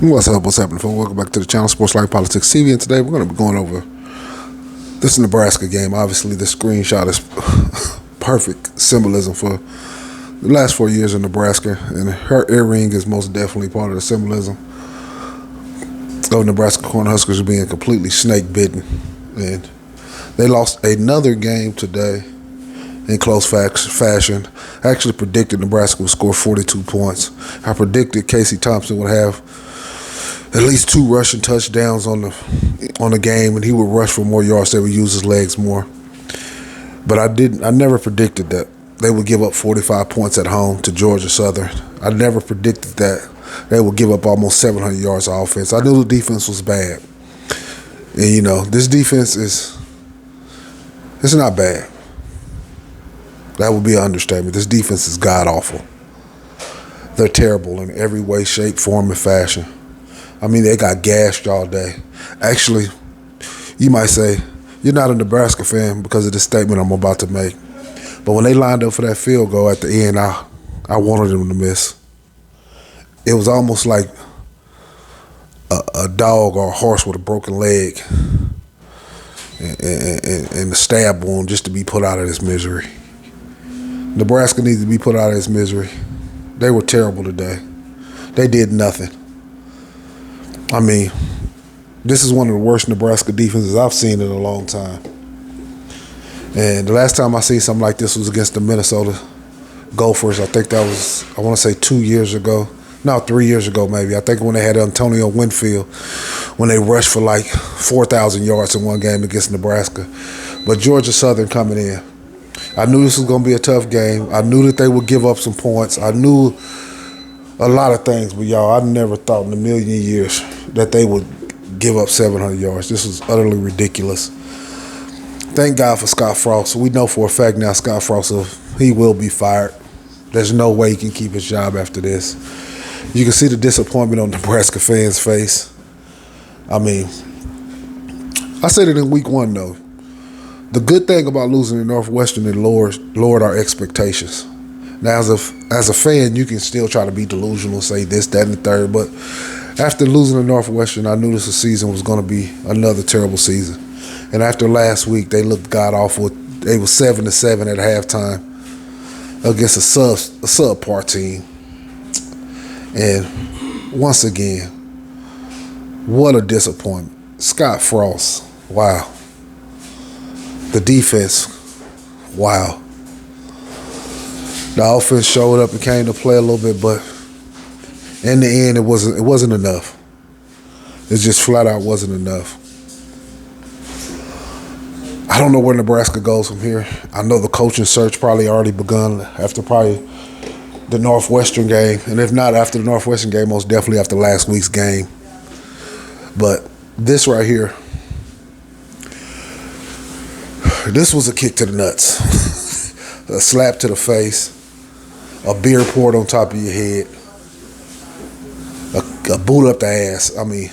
What's up? What's happening, folks? Welcome back to the channel, Sports Life Politics TV, and today we're going to be going over this Nebraska game. Obviously, the screenshot is perfect symbolism for the last 4 years in Nebraska, and her earring is most definitely part of the symbolism of Nebraska Cornhuskers being completely snake bitten, and they lost another game today in close fashion. I actually predicted Nebraska would score 42 points. I predicted Casey Thompson would have at least 2 rushing touchdowns on the game, and he would rush for more yards. They would use his legs more. But I never predicted that they would give up 45 points at home to Georgia Southern. I never predicted that they would give up almost 700 yards of offense. I knew the defense was bad. And, this defense it's not bad. That would be an understatement. This defense is god-awful. They're terrible in every way, shape, form, and fashion. I mean, they got gashed all day. Actually, you might say, you're not a Nebraska fan because of this statement I'm about to make. But when they lined up for that field goal at the end, I wanted them to miss. It was almost like a dog or a horse with a broken leg and a stab wound just to be put out of this misery. Nebraska needs to be put out of this misery. They were terrible today. They did nothing. I mean, this is one of the worst Nebraska defenses I've seen in a long time. And the last time I seen something like this was against the Minnesota Gophers. I think that was, I want to say 2 years ago. No, 3 years ago maybe. I think when they had Antonio Winfield, when they rushed for like 4,000 yards in one game against Nebraska. But Georgia Southern coming in. I knew this was going to be a tough game. I knew that they would give up some points. I knew a lot of things, but y'all, I never thought in a million years that they would give up 700 yards. This was utterly ridiculous. Thank God for Scott Frost. We know for a fact now Scott Frost, he will be fired. There's no way he can keep his job after this. You can see the disappointment on Nebraska fans' face. I mean, I said it in week 1, though. The good thing about losing to Northwestern, it lowered our expectations. Now, as a fan, you can still try to be delusional, say this, that, and the third. But after losing to Northwestern, I knew this season was going to be another terrible season. And after last week, they looked god-awful. They were 7-7 at halftime against a subpar team. And once again, what a disappointment. Scott Frost, wow. The defense, wow. The offense showed up and came to play a little bit, but in the end, it wasn't enough. It just flat out wasn't enough. I don't know where Nebraska goes from here. I know the coaching search probably already begun after probably the Northwestern game, and if not after the Northwestern game, most definitely after last week's game. But this right here, this was a kick to the nuts, a slap to the face, a beer poured on top of your head, a boot up the ass. I mean,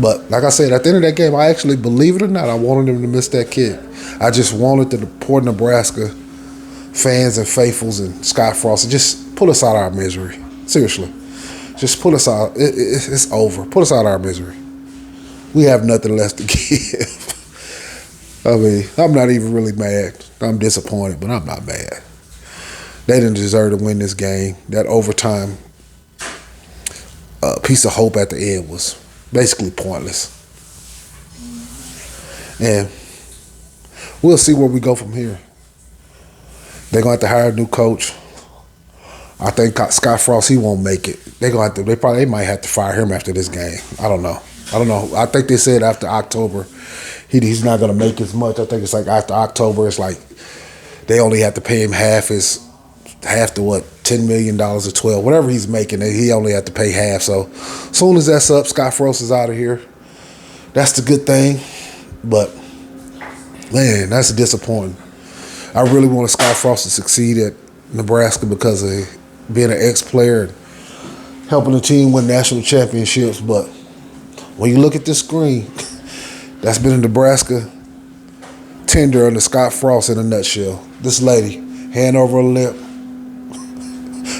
but like I said, at the end of that game, I actually, believe it or not, I wanted them to miss that kick. I just wanted the poor Nebraska fans and faithfuls and Scott Frost to just pull us out of our misery. Seriously. Just pull us out. It's over. Pull us out of our misery. We have nothing left to give. I mean, I'm not even really mad. I'm disappointed, but I'm not mad. They didn't deserve to win this game. That overtime piece of hope at the end was basically pointless. And we'll see where we go from here. They're going to have to hire a new coach. I think Scott Frost, he won't make it. They might have to fire him after this game. I don't know. I think they said after October, he's not going to make as much. I think it's like after October, it's like they only have to pay him half to what, $10 million or 12, whatever he's making. He only have to pay half. So as soon as that's up, Scott Frost is out of here. That's the good thing. But man, that's disappointing. I really wanted Scott Frost to succeed at Nebraska because of being an ex-player and helping the team win national championships. But when you look at this screen, that's been a Nebraska tender under Scott Frost in a nutshell. This lady, hand over her lip,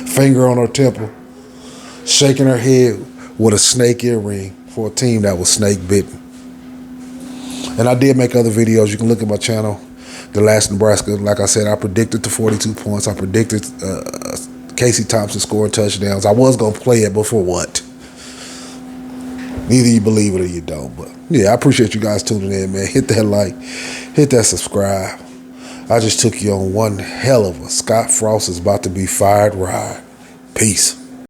finger on her temple. shaking her head with a snake earring for a team that was snake bitten. And I did make other videos. You can look at my channel. The last Nebraska, like I said, I predicted the 42 points. I predicted Casey Thompson scoring touchdowns. I was going to play it, but for what? Either you believe it or you don't. But yeah, I appreciate you guys tuning in, man. Hit that like, hit that subscribe. I just took you on one hell of a Scott Frost is about to be fired ride. Peace.